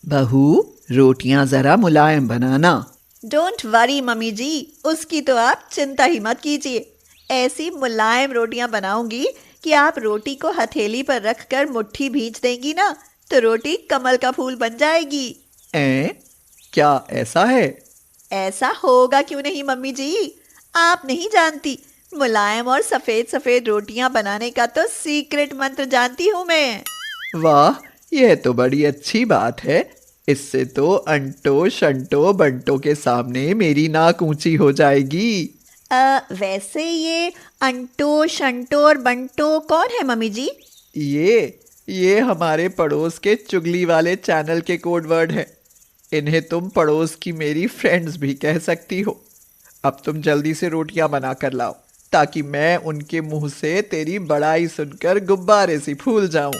बहू, रोटियां जरा मुलायम बनाना। डोंट वरी मम्मी जी, उसकी तो आप चिंता ही मत कीजिए। ऐसी मुलायम रोटियां बनाऊंगी कि आप रोटी को हथेली पर रखकर मुट्ठी भींच देंगी ना, तो रोटी कमल का फूल बन जाएगी। क्या ऐसा है? ऐसा होगा क्यों नहीं मम्मी जी। आप नहीं जानती, मुलायम और सफेद सफेद रोटियां बनाने का तो सीक्रेट मंत्र जानती हूँ मैं। वाह, यह तो बड़ी अच्छी बात है। इससे तो अंटो शंटो बंटो के सामने मेरी नाक ऊंची हो जाएगी। वैसे ये अंटो शंटो और बंटो कौन है मम्मी जी? ये हमारे पड़ोस के चुगली वाले चैनल के कोड वर्ड है। इन्हें तुम पड़ोस की मेरी फ्रेंड्स भी कह सकती हो। अब तुम जल्दी से रोटियां बना कर लाओ, ताकि मैं उनके मुंह से तेरी बड़ाई सुनकर गुब्बारे सी फूल जाऊं।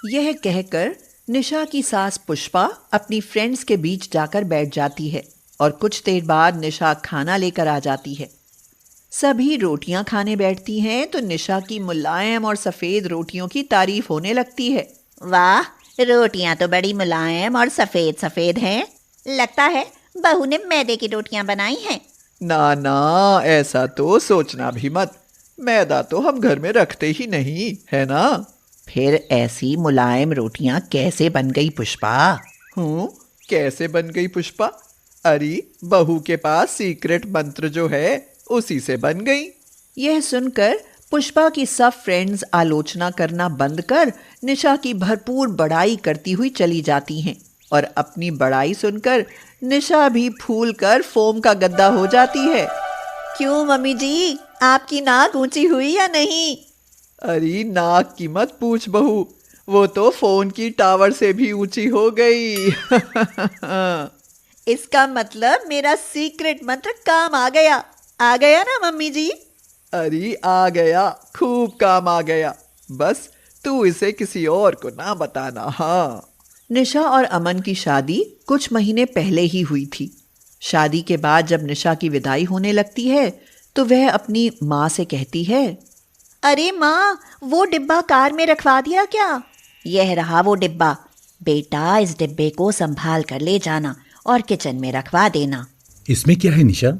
यह कहकर निशा की सास पुष्पा अपनी फ्रेंड्स के बीच जाकर बैठ जाती है और कुछ देर बाद निशा खाना लेकर आ जाती है। सभी रोटियां खाने बैठती हैं तो निशा की मुलायम और सफेद रोटियों की तारीफ होने लगती है। वाह, रोटियां तो बड़ी मुलायम और सफेद सफेद हैं। लगता है बहू ने मैदे की रोटियां बनाई हैं। ना ना, ऐसा तो सोचना भी मत। मैदा तो हम घर में रखते ही नहीं, है ना? फिर ऐसी मुलायम रोटियां कैसे बन गई पुष्पा? कैसे बन गई पुष्पा? अरे, बहू के पास सीक्रेट मंत्र जो है उसी से बन गई। यह सुनकर पुष्पा की सब फ्रेंड्स आलोचना करना बंद कर निशा की भरपूर बड़ाई करती हुई चली जाती हैं और अपनी बड़ाई सुनकर निशा भी फूल कर फोम का गद्दा हो जाती है। क्यों मम्मी जी, आपकी नाक ऊंची हुई या नहीं? अरे, नाक की मत पूछ बहू, वो तो फोन की टावर से भी ऊंची हो गई। इसका मतलब मेरा सीक्रेट मंत्र काम आ गया ना मम्मी जी? अरे, आ गया, खूब काम आ गया। बस तू इसे किसी और को ना बताना। हाँ। निशा और अमन की शादी कुछ महीने पहले ही हुई थी। शादी के बाद जब निशा की विदाई होने लगती है तो वह अपनी माँ से कहती है, अरे माँ, वो डिब्बा कार में रखवा दिया क्या? यह रहा वो डिब्बा। बेटा, इस डिब्बे को संभाल कर ले जाना और किचन में रखवा देना। इसमें क्या है निशा?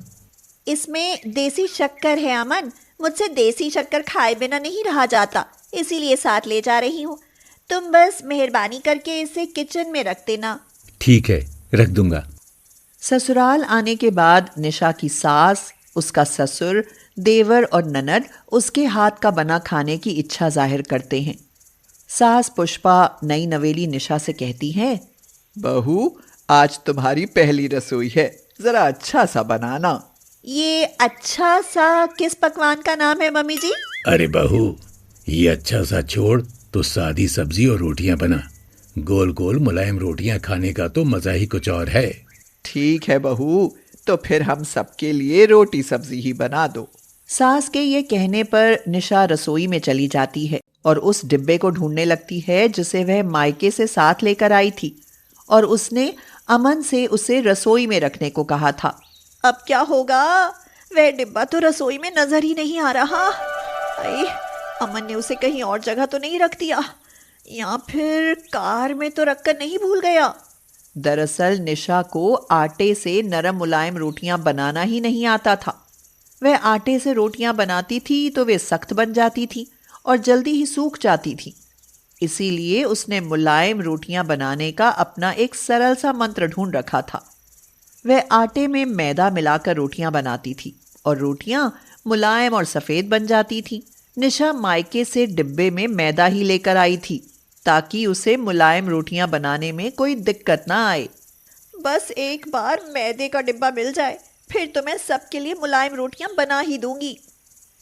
इसमें देसी शक्कर है अमन। मुझसे देसी शक्कर खाए बिना नहीं रहा जाता, इसीलिए साथ ले जा रही हूँ। तुम बस मेहरबानी करके इसे किचन में रख देना। ठीक है, रख दूंगा। ससुराल आने के बाद निशा की सास, उसका ससुर, देवर और ननद उसके हाथ का बना खाने की इच्छा जाहिर करते हैं। सास पुष्पा नई नवेली निशा से कहती है, बहू, आज तुम्हारी पहली रसोई है, जरा अच्छा सा बनाना। ये अच्छा सा किस पकवान का नाम है मम्मी जी? अरे बहू, ये अच्छा सा छोड़, तो सादी सब्जी और रोटियां बना। गोल गोल मुलायम रोटियां खाने का तो मजा ही कुछ और है। ठीक है बहू, तो फिर हम सबके लिए रोटी सब्जी ही बना दो। सास के ये कहने पर निशा रसोई में चली जाती है और उस डिब्बे को ढूंढने लगती है जिसे वह मायके से साथ लेकर आई थी और उसने अमन से उसे रसोई में रखने को कहा था। अब क्या होगा? वह डिब्बा तो रसोई में नजर ही नहीं आ रहा। अरे, अमन ने उसे कहीं और जगह तो नहीं रख दिया, या फिर कार में तो रखकर नहीं भूल गया? दरअसल निशा को आटे से नरम मुलायम रोटियां बनाना ही नहीं आता था। वह आटे से रोटियां बनाती थी तो वे सख्त बन जाती थी और जल्दी ही सूख जाती थी। इसीलिए उसने मुलायम रोटियां बनाने का अपना एक सरल सा मंत्र ढूंढ रखा था। वह आटे में मैदा मिलाकर रोटियां बनाती थी और रोटियां मुलायम और सफ़ेद बन जाती थीं। निशा मायके से डिब्बे में मैदा ही लेकर आई थी ताकि उसे मुलायम रोटियां बनाने में कोई दिक्कत ना आए। बस एक बार मैदे का डिब्बा मिल जाए, फिर तो मैं सबके लिए मुलायम रोटियां बना ही दूंगी।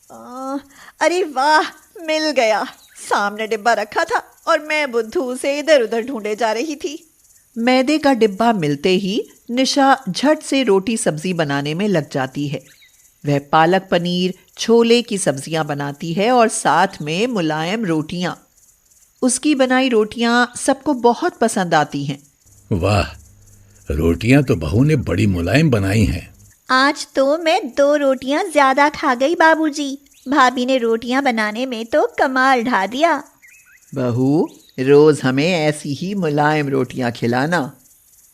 अरे वाह, मिल गया। सामने डिब्बा रखा था और मैं बुद्धू उसे इधर उधर ढूंढे जा रही थी। मैदे का डिब्बा मिलते ही निशा झट से रोटी सब्जी बनाने में लग जाती है। वह पालक पनीर, छोले की सब्जियां बनाती है और साथ में मुलायम रोटियां। उसकी बनाई रोटियां सबको बहुत पसंद आती हैं। वाह, रोटियां तो बहू ने बड़ी मुलायम बनाई हैं। आज तो मैं 2 रोटियां ज्यादा खा गई बाबूजी। भाभी ने रोटियां बनाने में तो कमाल ढा दिया। बहू, रोज हमें ऐसी ही मुलायम रोटियां खिलाना।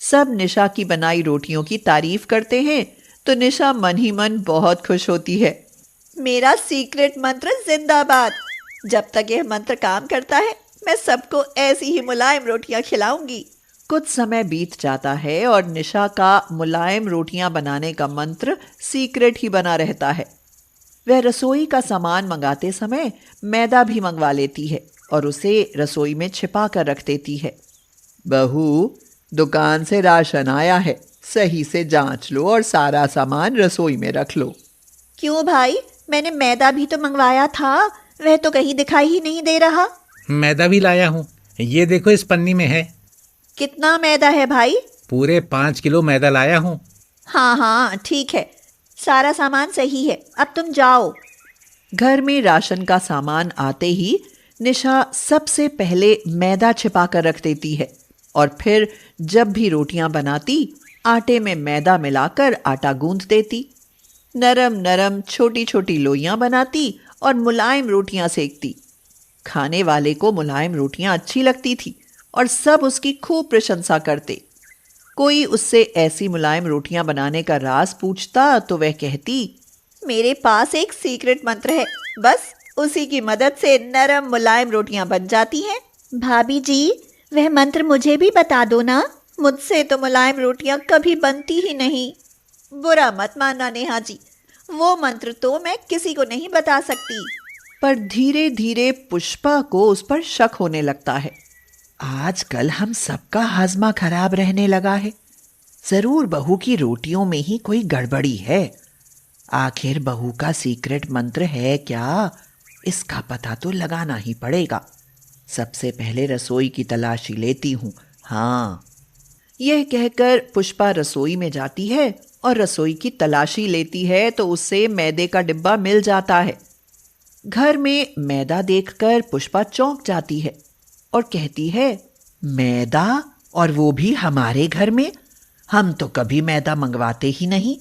सब निशा की बनाई रोटियों की तारीफ करते हैं तो निशा मन ही मन बहुत खुश होती है। मेरा सीक्रेट मंत्र जिंदाबाद। जब तक यह मंत्र काम करता है मैं सबको ऐसी ही मुलायम रोटियां खिलाऊंगी। कुछ समय बीत जाता है और निशा का मुलायम रोटियां बनाने का मंत्र सीक्रेट ही बना रहता है। वह रसोई का सामान मंगाते समय मैदा भी मंगवा लेती है और उसे रसोई में छिपा कर रख देती है। बहू, दुकान से राशन आया है, सही से जांच लो और सारा सामान रसोई में रख लो। क्यों भाई, मैंने मैदा भी तो मंगवाया था, वह तो कहीं दिखाई ही नहीं दे रहा। मैदा भी लाया हूँ, ये देखो इस पन्नी में है। कितना मैदा है भाई? पूरे 5 किलो मैदा लाया हूँ। हाँ हाँ ठीक है, सारा सामान सही है, अब तुम जाओ। घर में राशन का सामान आते ही निशा सबसे पहले मैदा छिपा कर रख देती है और फिर जब भी रोटियां बनाती आटे में मैदा मिलाकर आटा गूंथ देती। नरम नरम छोटी छोटी लोइयां बनाती और मुलायम रोटियां सेकती। खाने वाले को मुलायम रोटियां अच्छी लगती थी और सब उसकी खूब प्रशंसा करते। कोई उससे ऐसी मुलायम रोटियां बनाने का राज पूछता तो वह कहती, मेरे पास एक सीक्रेट मंत्र है, बस उसी की मदद से नरम मुलायम रोटियां बन जाती हैं। भाभी जी, वह मंत्र मुझे भी बता दो ना। मुझसे तो मुलायम रोटियां कभी बनती ही नहीं। बुरा मत मानना नेहा जी, वो मंत्र तो मैं किसी को नहीं बता सकती। पर धीरे धीरे पुष्पा को उस पर शक होने लगता है। आजकल हम सबका हाजमा खराब रहने लगा है। जरूर बहू की रोटियों में ही कोई गड़बड़ी है। आखिर बहू का सीक्रेट मंत्र है क्या, इसका पता तो लगाना ही पड़ेगा। सबसे पहले रसोई की तलाशी लेती हूँ। हाँ, यह कहकर पुष्पा रसोई में जाती है और रसोई की तलाशी लेती है तो उससे मैदे का डिब्बा मिल जाता है। घर में मैदा देखकर पुष्पा चौंक जाती है और कहती है, मैदा, और वो भी हमारे घर में? हम तो कभी मैदा मंगवाते ही नहीं।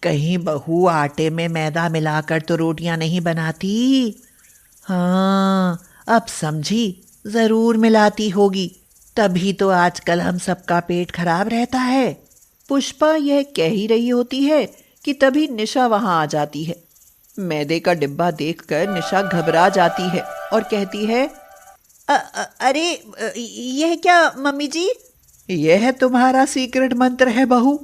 कहीं बहू आटे में मैदा मिलाकर तो रोटियां नहीं बनाती? हाँ, अब समझी, जरूर मिलाती होगी, तभी तो आजकल हम सबका पेट खराब रहता है। पुष्पा यह कह ही रही होती है कि तभी निशा वहां आ जाती है। मैदे का डिब्बा देखकर निशा घबरा जाती है और कहती है, अरे यह क्या मम्मी जी? यह तुम्हारा सीक्रेट मंत्र है बहू।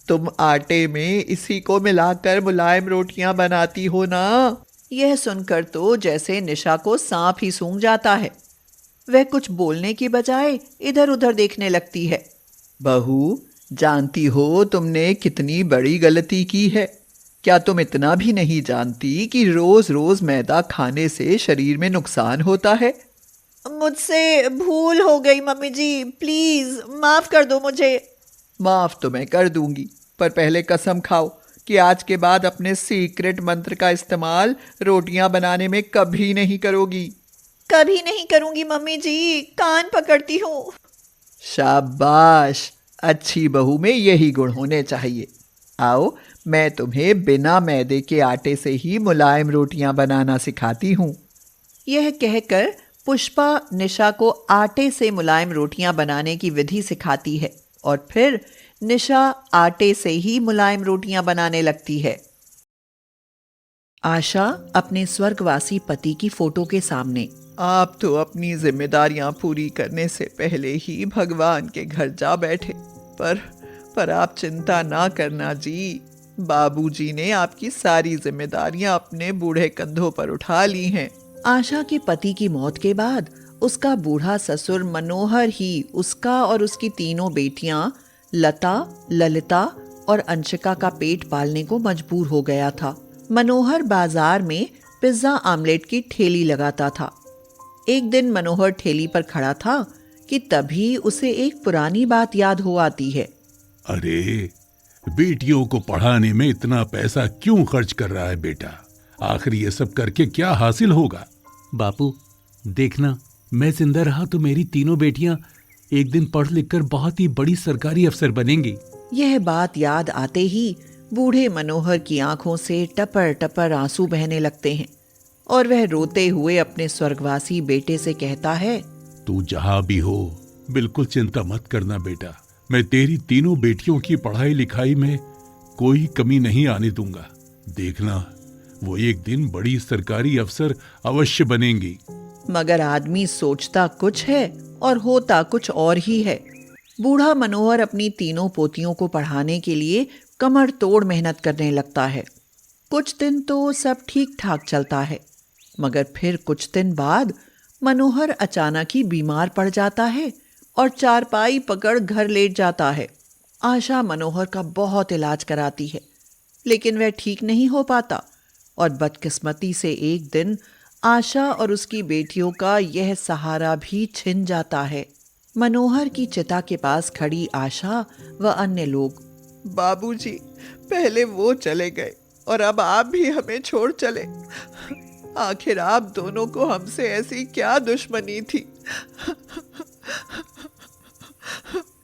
तुम आटे में इसी को मिलाकर मुलायम रोटियां बनाती हो ना। यह सुनकर तो जैसे निशा को सांप ही सूंघ जाता है। वह कुछ बोलने की बजाय इधर उधर देखने लगती है। बहू, जानती हो तुमने कितनी बड़ी गलती की है। क्या तुम इतना भी नहीं जानती कि रोज रोज मैदा खाने से शरीर में नुकसान होता है? मुझसे भूल हो गई मम्मी जी, प्लीज माफ कर दो मुझे। माफ तो मैं कर दूंगी, पर पहले कसम खाओ कि आज के बाद अपने सीक्रेट मंत्र का इस्तेमाल रोटियां बनाने में कभी नहीं करोगी। कभी नहीं करूंगी मम्मी जी, कान पकड़ती हूँ। शाबाश, अच्छी बहू में यही गुण होने चाहिए। आओ, मैं तुम्हें बिना मैदे के आटे से ही मुलायम रोटियां बनाना सिखाती हूँ। यह कहकर पुष्पा निशा को आटे से मुलायम रोटियां बनाने की विधि सिखाती है और फिर निशा आटे से ही मुलायम रोटियां बनाने लगती है। आशा अपने स्वर्गवासी पति की फोटो के सामने। आप तो अपनी जिम्मेदारियां पूरी करने से पहले ही भगवान के घर जा बैठे, पर आप चिंता ना करना जी। बाबूजी ने आपकी सारी जिम्मेदारियां अपने बूढ़े कंधों पर उठा ली हैं। आशा के पति की मौत के बाद उसका बूढ़ा ससुर मनोहर ही उसका और उसकी तीनों बेटियां लता, ललिता और अंशिका का पेट पालने को मजबूर हो गया था। मनोहर बाजार में पिज्जा आमलेट की ठेली लगाता था। एक दिन मनोहर ठेली पर खड़ा था कि तभी उसे एक पुरानी बात याद हो आती है। अरे, बेटियों को पढ़ाने में इतना पैसा क्यों खर्च कर रहा है बेटा? आखिर ये सब करके क्या हासिल होगा? बापू, देखना, मैं जिंदा रहा तो मेरी तीनों बेटियां एक दिन पढ़ लिख कर बहुत ही बड़ी सरकारी अफसर बनेंगी। यह बात याद आते ही बूढ़े मनोहर की आंखों से टपर टपर आंसू बहने लगते हैं और वह रोते हुए अपने स्वर्गवासी बेटे से कहता है, तू जहां भी हो बिल्कुल चिंता मत करना बेटा, मैं तेरी तीनों बेटियों की पढ़ाई लिखाई में कोई कमी नहीं आने दूंगा। देखना, वो एक दिन बड़ी सरकारी अफसर अवश्य बनेंगी। मगर आदमी सोचता कुछ है और होता कुछ और ही है। बूढ़ा मनोहर अपनी तीनों पोतियों को पढ़ाने के लिए कमर तोड़ मेहनत करने लगता है। कुछ दिन तो सब ठीक ठाक चलता है, मगर फिर कुछ दिन बाद मनोहर अचानक ही बीमार पड़ जाता है और चारपाई पकड़ घर लेट जाता है। आशा मनोहर का बहुत इलाज कराती है, लेकिन वह ठीक नहीं हो पाता और बदकिस्मती से एक दिन आशा और उसकी बेटियों का यह सहारा भी छिन जाता है। मनोहर की चिता के पास खड़ी आशा व अन्य लोग, बाबूजी, पहले वो चले गए और अब आप भी हमें छोड़ चले। आखिर आप दोनों को हमसे ऐसी क्या दुश्मनी थी?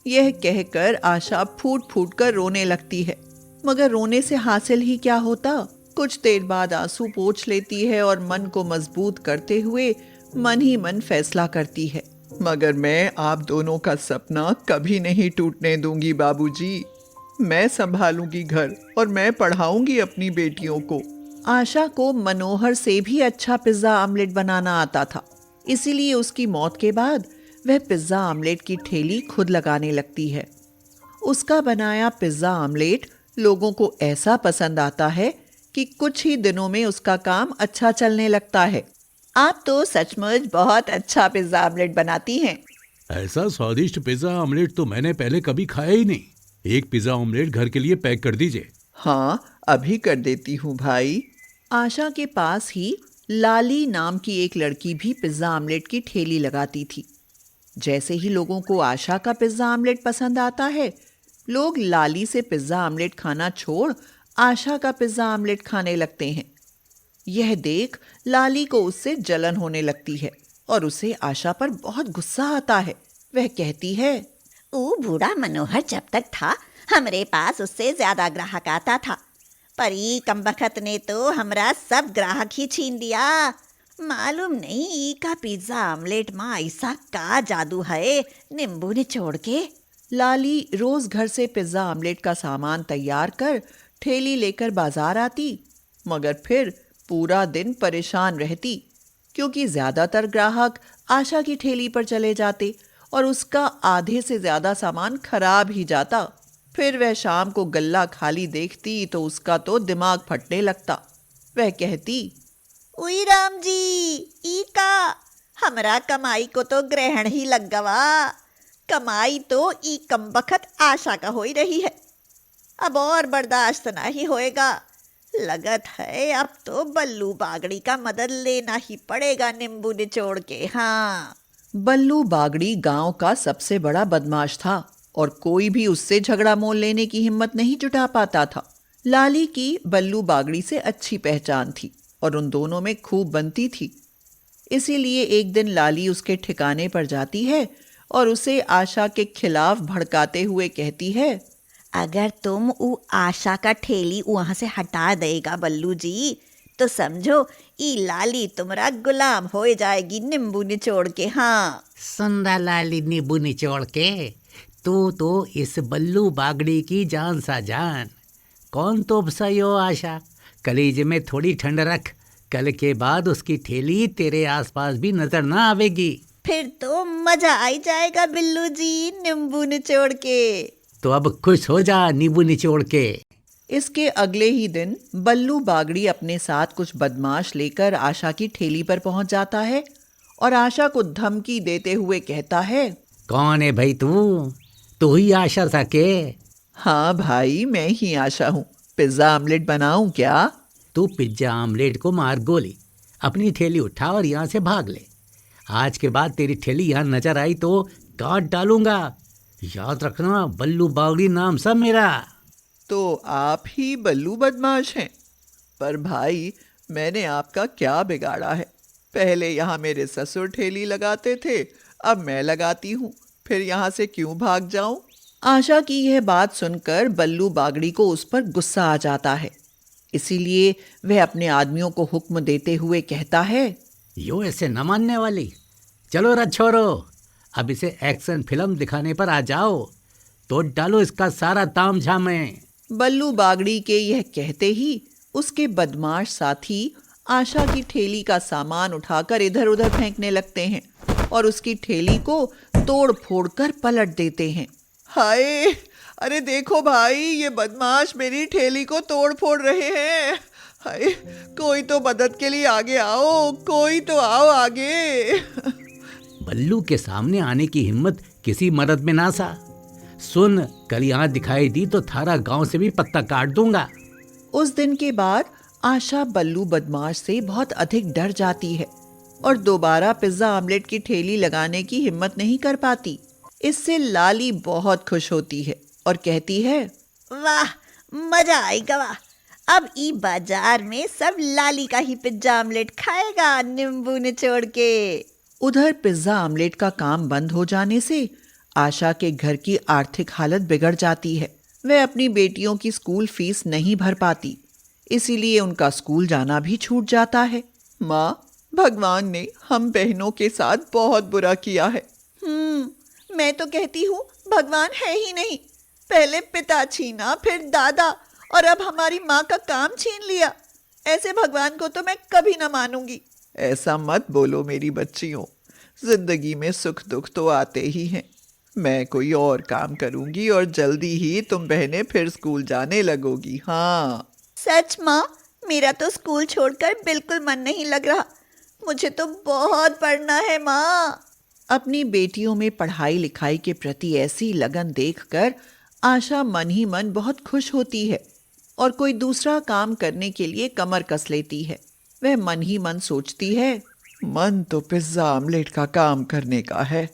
यह कहकर आशा फूट फूट कर रोने लगती है, मगर रोने से हासिल ही क्या होता। कुछ देर बाद आंसू पोंछ लेती है और मन को मजबूत करते हुए मन ही मन फैसला करती है, मगर मैं आप दोनों का सपना कभी नहीं टूटने दूंगी बाबूजी। मैं संभालूंगी घर और मैं पढ़ाऊंगी अपनी बेटियों को। आशा को मनोहर से भी अच्छा पिज्जा आमलेट बनाना आता था, इसीलिए उसकी मौत के बाद वह पिज्जा आमलेट की ठेली खुद लगाने लगती है। उसका बनाया पिज्जा आमलेट लोगों को ऐसा पसंद आता है कि कुछ ही दिनों में उसका काम अच्छा चलने लगता है। आप तो सचमुच बहुत अच्छा पिज्जा आमलेट बनाती हैं। ऐसा स्वादिष्ट पिज्जा आमलेट तो मैंने पहले कभी खाया ही नहीं। एक पिज्जा आमलेट घर के लिए पैक कर दीजिए। हाँ, अभी कर देती हूँ भाई। आशा के पास ही लाली नाम की एक लड़की भी पिज्जा आमलेट की ठेली लगाती थी। जैसे ही लोगों को आशा का पिज्जा आमलेट पसंद आता है, लोग लाली से पिज्जा आमलेट खाना छोड़ आशा का पिज्जा आमलेट खाने लगते हैं। यह देख लाली को उससे जलन होने लगती है और उसे आशा पर बहुत गुस्सा आता है। वह कहती है, वो बूढ़ा मनोहर जब तक था हमरे पास उससे ज्यादा ग्राहक आता था, पर ई कमबख्त ने तो हमरा सब ग्राहक ही छीन लिया। मालूम नहीं ई का पिज्जा आमलेट में ऐसा का जादू है, नींबू निचोड़ के। लाली रोज घर से पिज्जा आमलेट का सामान तैयार कर ठेली लेकर बाजार आती, मगर फिर पूरा दिन परेशान रहती, क्योंकि ज्यादातर ग्राहक आशा की ठेली पर चले जाते और उसका आधे से ज्यादा सामान खराब ही जाता। फिर वह शाम को गल्ला खाली देखती तो उसका तो दिमाग फटने लगता। वह कहती, उई राम जी, ई का हमरा कमाई को तो ग्रहण ही लग गवा। कमाई तो ई कमबख्त आशा का हो ही रही है, अब और बर्दाश्त ना ही होएगा। लगत है अब तो बल्लू बागड़ी का मदद लेना ही पड़ेगा नींबू निचोड़ के। हाँ, बल्लू बागड़ी गांव का सबसे बड़ा बदमाश था और कोई भी उससे झगड़ा मोल लेने की हिम्मत नहीं जुटा पाता था। लाली की बल्लू बागड़ी से अच्छी पहचान थी और उन दोनों में खूब बनती थी। इसीलिए एक दिन लाली उसके ठिकाने पर जाती है और उसे आशा के खिलाफ भड़काते हुए कहती है, अगर तुम ऊ आशा का ठेली वहां से हटा देगा बल्लू जी, तो समझो ई लाली तुम्हारा गुलाम हो जाएगी नींबू निचोड़ के। हाँ, सुंदर लाली नींबू निचोड़ के, तू तो इस बल्लू बागड़ी की जान सा जान। कौन तो सयो आशा, कलेजे में थोड़ी ठंड रख, कल के बाद उसकी ठेली तेरे आसपास भी नजर ना आवेगी। फिर तो मजा आई जाएगा बिल्लू जी नींबू निचोड़ के। तो अब खुश हो जा नींबू निचोड़ के। इसके अगले ही दिन बल्लू बागड़ी अपने साथ कुछ बदमाश लेकर आशा की ठेली पर पहुंच जाता है और आशा को धमकी देते हुए कहता है, कौन है भाई तू ही आशा था के? हाँ भाई, मैं ही आशा हूँ। पिज्जा आमलेट बनाऊं क्या? तू पिज्जा आमलेट को मार गोली, अपनी ठेली उठा और यहाँ से भाग ले। आज के बाद तेरी ठेली यहाँ नजर आई तो काट डालूंगा। याद रखना, बल्लू बागड़ी नाम सब मेरा। तो आप ही बल्लू बदमाश हैं? पर भाई, मैंने आपका क्या बिगाड़ा है? पहले यहाँ मेरे ससुर ठेली लगाते थे, अब मैं लगाती हूँ। फिर यहाँ से क्यों भाग जाऊं? आशा की यह बात सुनकर बल्लू बागड़ी को उस पर गुस्सा आ जाता है। इसीलिए वह अपने आदमियों को हुक्म देते हुए कहता है, यो ऐसे न मानने वाली, चलो रथ छोड़ो, अब इसे एक्शन फिल्म दिखाने पर आ जाओ। तो डालो इसका सारा ताम झाम। बल्लू बागड़ी के यह कहते ही उसके बदमाश साथी आशा की ठेली का सामान उठाकर इधर उधर फेंकने लगते हैं और उसकी ठेली को तोड़ फोड़ कर पलट देते हैं। हाय, अरे देखो भाई, ये बदमाश मेरी ठेली को तोड़ फोड़ रहे हैं। हाय, कोई तो मदद के लिए आगे आओ, कोई तो आओ आगे। बल्लू के सामने आने की हिम्मत किसी मर्द में ना सा। सुन, कल यहाँ दिखाई दी तो थारा गांव से भी पत्ता काट दूंगा। उस दिन के बाद आशा बल्लू बदमाश से बहुत अधिक डर जाती है और दोबारा पिज्जा आमलेट की ठेली लगाने की हिम्मत नहीं कर पाती। इससे लाली बहुत खुश होती है और कहती है, वाह, मजा आएगा वाह। अब ई बाजार में सब लाली का ही पिज्जा आमलेट खाएगा नींबू निचोड़ के। उधर पिज्जा आमलेट का काम बंद हो जाने से आशा के घर की आर्थिक हालत बिगड़ जाती है। वह अपनी बेटियों की स्कूल फीस नहीं भर पाती, इसीलिए उनका स्कूल जाना भी छूट जाता है। माँ, भगवान ने हम बहनों के साथ बहुत बुरा किया है। मैं तो कहती हूँ भगवान है ही नहीं। पहले पिता छीना, फिर दादा, और अब हमारी माँ का काम छीन लिया। ऐसे भगवान को तो मैं कभी ना मानूंगी। ऐसा मत बोलो मेरी बच्चियों, जिंदगी में सुख दुख तो आते ही हैं। मैं कोई और काम करूंगी और जल्दी ही तुम बहनें फिर स्कूल जाने लगोगी। हाँ सच माँ, मेरा तो स्कूल छोड़कर बिल्कुल मन नहीं लग रहा। मुझे तो बहुत पढ़ना है माँ। अपनी बेटियों में पढ़ाई लिखाई के प्रति ऐसी लगन देखकर आशा मन ही मन बहुत खुश होती है और कोई दूसरा काम करने के लिए कमर कस लेती है। वह मन ही मन सोचती है, मन तो पिज्जा आमलेट का काम करने का है,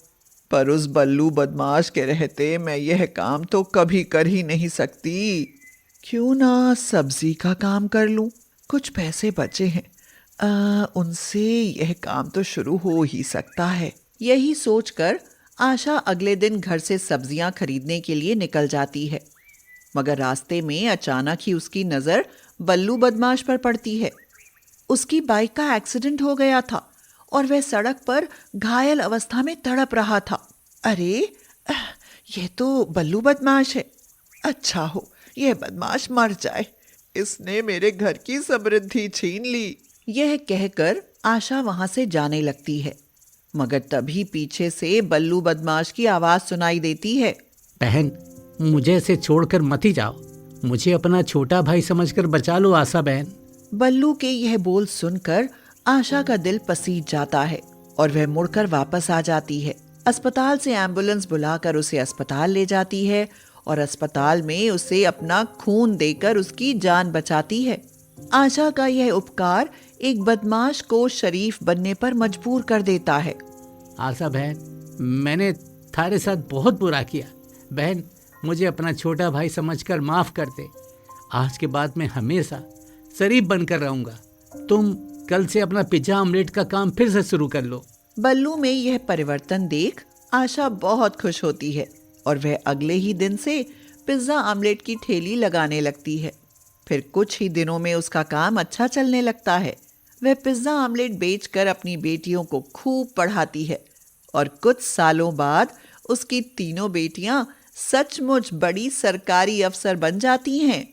पर उस बल्लू बदमाश के रहते मैं यह काम तो कभी कर ही नहीं सकती। क्यों ना सब्जी का काम कर लूं, कुछ पैसे बचे हैं, उनसे यह काम तो शुरू हो ही सकता है। यही सोचकर आशा अगले दिन घर से सब्जियां खरीदने के लिए निकल जाती है, मगर रास्ते में अचानक ही उसकी नज़र बल्लू बदमाश पर पड़ती है। उसकी बाइक का एक्सीडेंट हो गया था और वह सड़क पर घायल अवस्था में तड़प रहा था। अरे, यह तो बल्लू बदमाश है। अच्छा हो यह बदमाश मर जाए, इसने मेरे घर की समृद्धि छीन ली। यह कहकर आशा वहां से जाने लगती है, मगर तभी पीछे से बल्लू बदमाश की आवाज सुनाई देती है, बहन, मुझे ऐसे छोड़कर मत ही जाओ। मुझे अपना छोटा भाई समझकर बचा लो आशा बहन। बल्लू के यह बोल सुनकर आशा का दिल पसीज जाता है और वह मुड़कर वापस आ जाती है। अस्पताल से एम्बुलेंस बुलाकर उसे अस्पताल ले जाती है और अस्पताल में उसे अपना खून देकर उसकी जान बचाती है। आशा का यह उपकार एक बदमाश को शरीफ बनने पर मजबूर कर देता है। आशा बहन, मैंने थारे साथ बहुत बुरा किया। बहन, मुझे अपना छोटा भाई समझकर माफ कर दे। आज के बाद मैं हमेशा शरीफ बनकर रहूंगा। तुम कल से अपना पिज्जा आमलेट का काम फिर से शुरू कर लो। बल्लू में यह परिवर्तन देख आशा बहुत खुश होती है और वह अगले ही दिन से पिज्जा आमलेट की ठेली लगाने लगती है। फिर कुछ ही दिनों में उसका काम अच्छा चलने लगता है। वह पिज्जा आमलेट बेचकर अपनी बेटियों को खूब पढ़ाती है और कुछ सालों बाद उसकी तीनों बेटियां सचमुच बड़ी सरकारी अफसर बन जाती हैं।